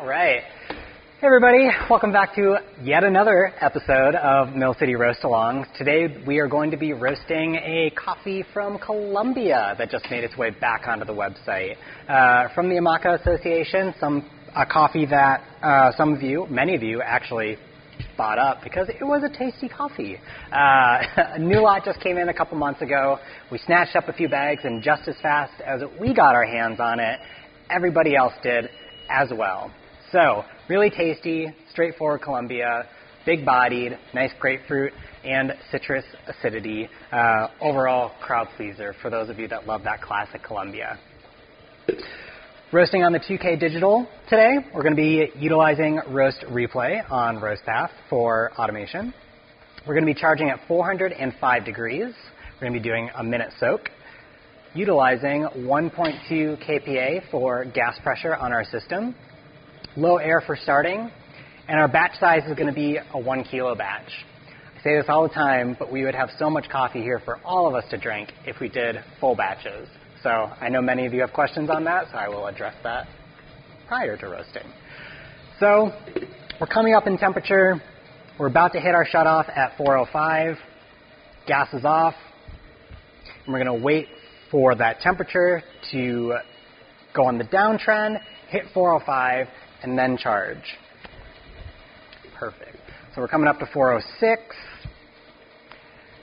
All right. Hey everybody, welcome back to yet another episode of Mill City Roast Along. Today we are going to be roasting a coffee from Colombia that just made its way back onto the website. From the Amaca Association, a coffee that many of you actually bought up because it was a tasty coffee. A new lot just came in a couple months ago. We snatched up a few bags, and just as fast as we got our hands on it, everybody else did as well. So, really tasty, straightforward Colombia, big-bodied, nice grapefruit and citrus acidity. Overall, crowd pleaser for those of you that love that classic Colombia. Roasting on the 2K Digital today, we're going to be utilizing Roast Replay on RoastPath for automation. We're going to be charging at 405 degrees. We're going to be doing a minute soak, utilizing 1.2 kPa for gas pressure on our system, low air for starting, and our batch size is going to be a 1 kilo batch. I say this all the time, but we would have so much coffee here for all of us to drink if we did full batches. So I know many of you have questions on that, so I will address that prior to roasting. So we're coming up in temperature. We're about to hit our shutoff at 405. Gas is off. And we're going to wait for that temperature to go on the downtrend, hit 405, and then charge. Perfect. So we're coming up to 406.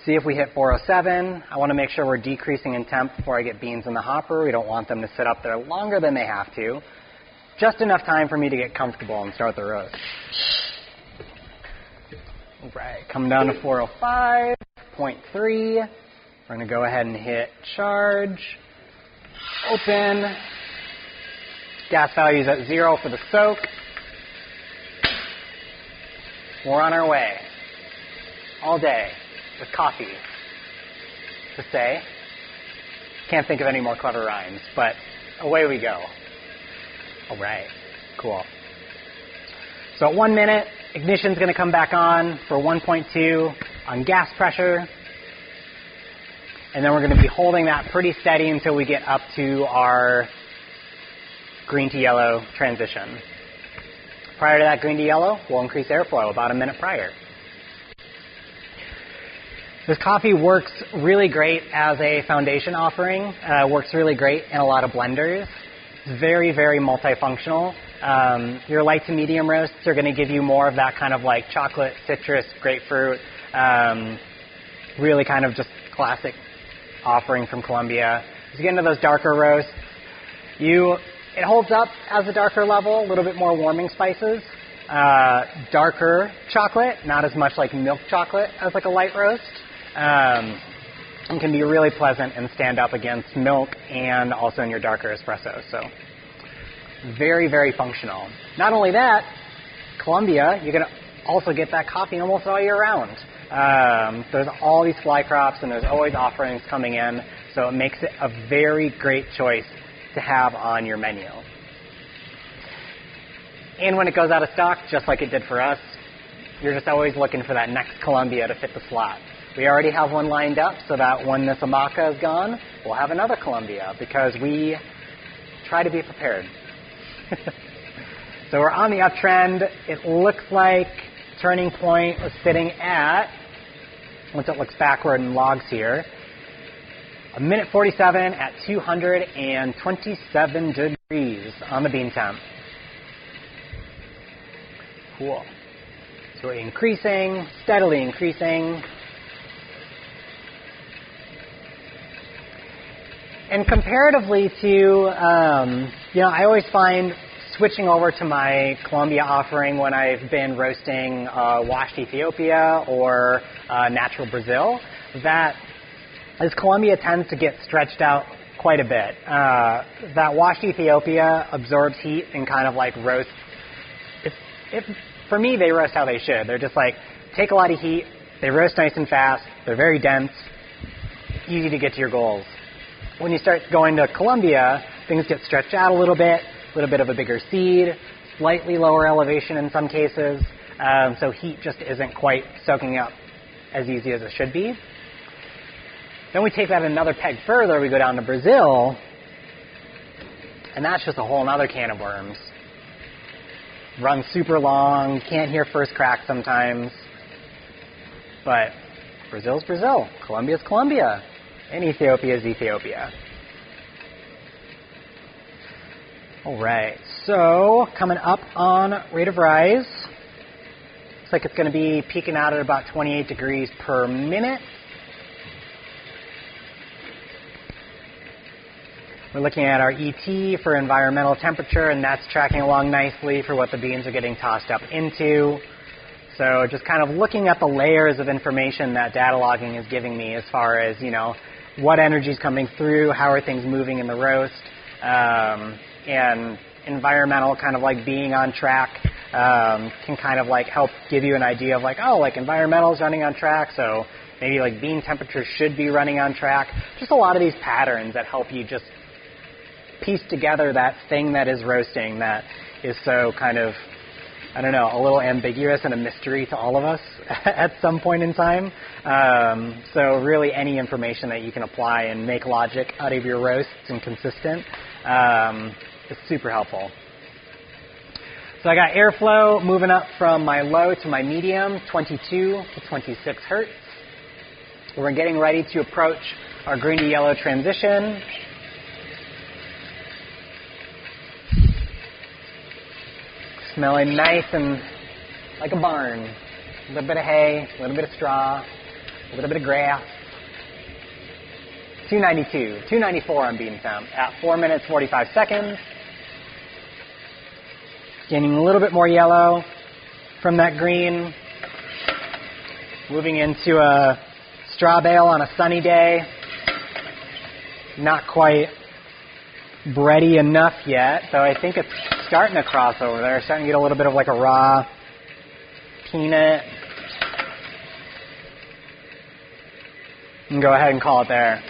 See if we hit 407. I want to make sure we're decreasing in temp before I get beans in the hopper. We don't want them to sit up there longer than they have to. Just enough time for me to get comfortable and start the roast. All right, coming down to 405.3. We're going to go ahead and hit charge. Open. Gas value is at 0 for the soak. We're on our way. All day with coffee to say. Can't think of any more clever rhymes, but away we go. All right, cool. So at 1 minute, ignition's going to come back on for 1.2 on gas pressure. And then we're going to be holding that pretty steady until we get up to our green to yellow transition. Prior to that green to yellow, we'll increase airflow about a minute prior. This coffee works really great as a foundation offering. Works really great in a lot of blenders. It's very, very multifunctional. Your light to medium roasts are going to give you more of that kind of like chocolate, citrus, grapefruit, really kind of just classic offering from Colombia. As you get into those darker roasts, it holds up as a darker level, a little bit more warming spices. Darker chocolate, not as much like milk chocolate as like a light roast. And can be really pleasant and stand up against milk and also in your darker espresso. So very, very functional. Not only that, Colombia, you're going to also get that coffee almost all year round. There's all these fly crops and there's always offerings coming in. So it makes it a very great choice to have on your menu. And when it goes out of stock, just like it did for us, you're just always looking for that next Colombia to fit the slot. We already have one lined up so that when this Amaca is gone, we'll have another Colombia because we try to be prepared. So we're on the uptrend. It looks like turning point was sitting at, once it looks backward in logs here, a minute 47 at 227 degrees on the bean temp. Cool. So we're increasing, steadily increasing. And comparatively to, I always find switching over to my Colombia offering when I've been roasting washed Ethiopia or natural Brazil, that as Colombia tends to get stretched out quite a bit. That washed Ethiopia absorbs heat and kind of like roasts. For me, they roast how they should. They're just like, take a lot of heat, they roast nice and fast, they're very dense, easy to get to your goals. When you start going to Colombia, things get stretched out a little bit of a bigger seed, slightly lower elevation in some cases, so heat just isn't quite soaking up as easy as it should be. Then we take that another peg further, we go down to Brazil, and that's just a whole other can of worms. runs super long, can't hear first crack sometimes. But Brazil's Brazil, Colombia's Colombia, and Ethiopia's Ethiopia. All right, so coming up on rate of rise, looks like it's going to be peaking out at about 28 degrees per minute. We're looking at our ET for environmental temperature, and that's tracking along nicely for what the beans are getting tossed up into. So just kind of looking at the layers of information that data logging is giving me as far as, what energy is coming through, how are things moving in the roast, and environmental kind of like being on track can kind of like help give you an idea of like, oh, like environmental is running on track, so maybe like bean temperature should be running on track. Just a lot of these patterns that help you just piece together that thing that is roasting that is so kind of, I don't know, a little ambiguous and a mystery to all of us at some point in time. So really any information that you can apply and make logic out of your roasts and consistent is super helpful. So I got airflow moving up from my low to my medium, 22 to 26 hertz. We're getting ready to approach our green to yellow transition. Smelling nice and like a barn. A little bit of hay, a little bit of straw, a little bit of grass. 292, 294 on bean temp at 4 minutes 45 seconds. Getting a little bit more yellow from that green. Moving into a straw bale on a sunny day. Not quite bready enough yet, though I think it's starting to cross over there. Starting to get a little bit of like a raw peanut. And go ahead and call it there.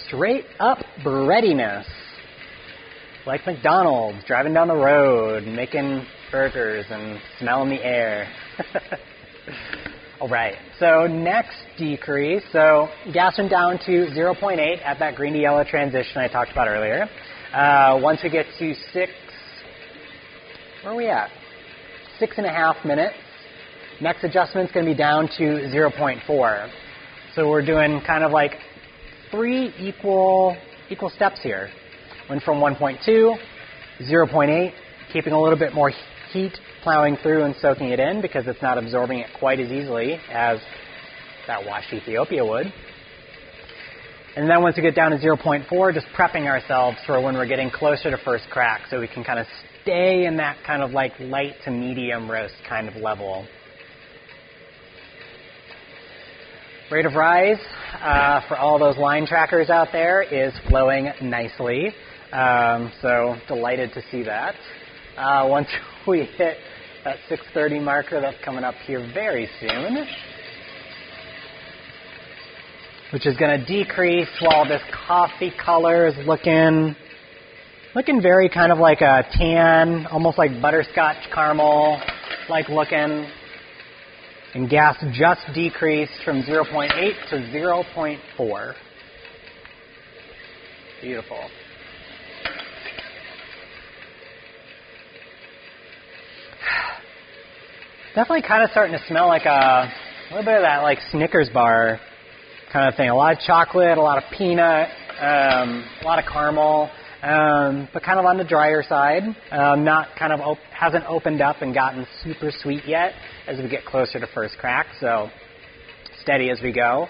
Straight up breadiness. Like McDonald's, driving down the road, making burgers and smelling the air. All right, so next decrease. So gas went down to 0.8 at that green to yellow transition I talked about earlier. Once we get to where are we at? 6.5 minutes. Next adjustment's going to be down to 0.4. So we're doing kind of like 3 equal steps here. Went from 1.2, 0.8, keeping a little bit more heat plowing through and soaking it in because it's not absorbing it quite as easily as that washed Ethiopia would. And then once we get down to 0.4, just prepping ourselves for when we're getting closer to first crack so we can kind of stay in that kind of like light to medium roast kind of level. Rate of rise for all those line trackers out there is flowing nicely. So delighted to see that. Once we hit that 6:30 marker, that's coming up here very soon, which is going to decrease while this coffee color is looking very kind of like a tan, almost like butterscotch caramel like looking. And gas just decreased from 0.8 to 0.4. Beautiful. Definitely kind of starting to smell like a little bit of that like Snickers bar kind of thing. A lot of chocolate, a lot of peanut, a lot of caramel, but kind of on the drier side. Not kind of hasn't opened up and gotten super sweet yet as we get closer to first crack. So steady as we go.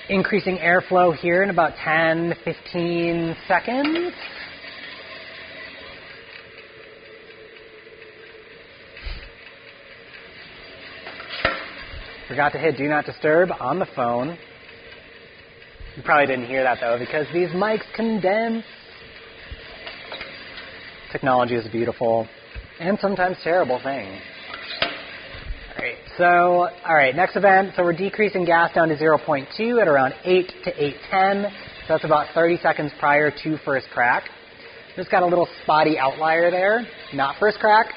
Increasing airflow here in about 10 to 15 seconds. Forgot to hit Do Not Disturb on the phone. You probably didn't hear that, though, because these mics condense. Technology is a beautiful and sometimes terrible thing. All right, next event. So we're decreasing gas down to 0.2 at around 8 to 8:10. So that's about 30 seconds prior to first crack. Just got a little spotty outlier there. Not first crack,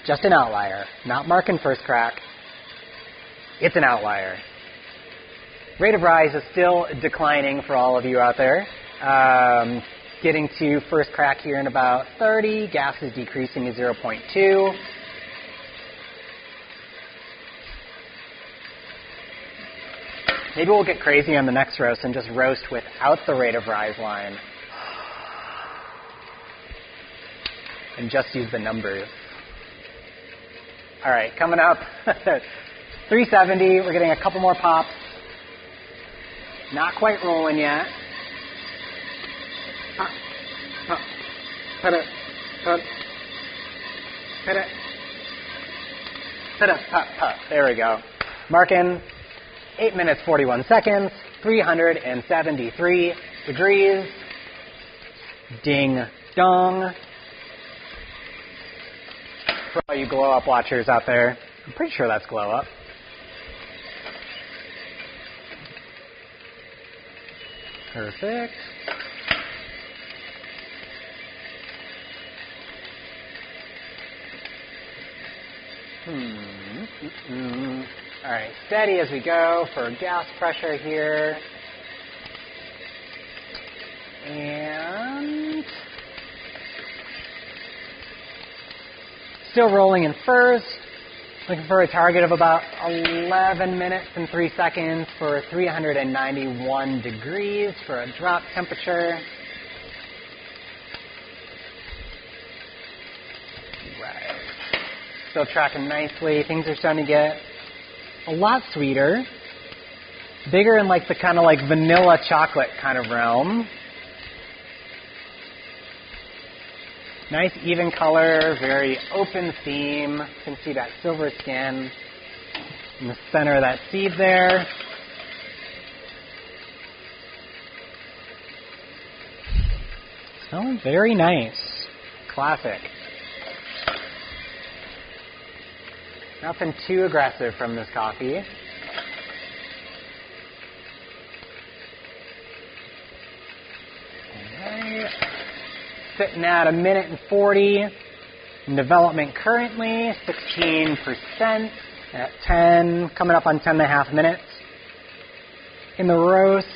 just an outlier. Not marking first crack. It's an outlier. Rate of rise is still declining for all of you out there. getting to first crack here in about 30. Gas is decreasing to 0.2. Maybe we'll get crazy on the next roast and just roast without the rate of rise line. And just use the numbers. All right, coming up, 370. We're getting a couple more pops. Not quite rolling yet. Put it. There we go. Marking 8 minutes, 41 seconds, 373 degrees. Ding dong. For all you glow up watchers out there, I'm pretty sure that's glow up. Perfect. All right, steady as we go for gas pressure here. And still rolling in first. Looking for a target of about 11 minutes and 3 seconds for 391 degrees for a drop temperature. Right. Still tracking nicely. Things are starting to get a lot sweeter. Bigger in like the kind of like vanilla chocolate kind of realm. Nice even color, very open seam. You can see that silver skin in the center of that seed there. Smelling very nice. Classic. Nothing too aggressive from this coffee. Alright. Sitting at 1 minute and 40. In development currently, 16% at 10, coming up on 10.5 minutes. In the roast,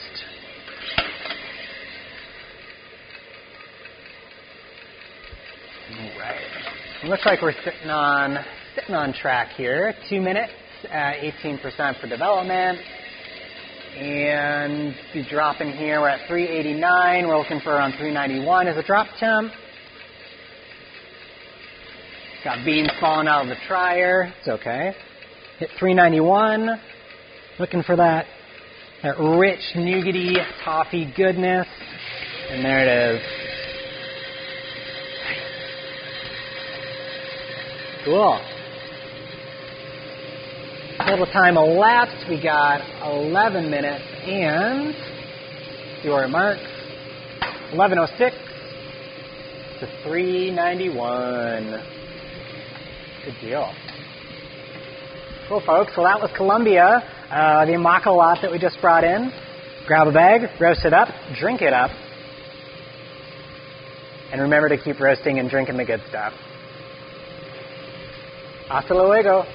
alright. It looks like we're sitting on track here. 2 minutes at 18% for development. And be dropping here. We're at 389. We're looking for around 391 as a drop temp. Got beans falling out of the dryer. It's okay. Hit 391. Looking for that rich nougaty toffee goodness. And there it is. Cool. Total time elapsed, we got 11 minutes and, see where it marks, 11:06 to 391. Good deal. Cool, folks. Well, that was Colombia, the Amaca lot that we just brought in. Grab a bag, roast it up, drink it up, and remember to keep roasting and drinking the good stuff. Hasta luego.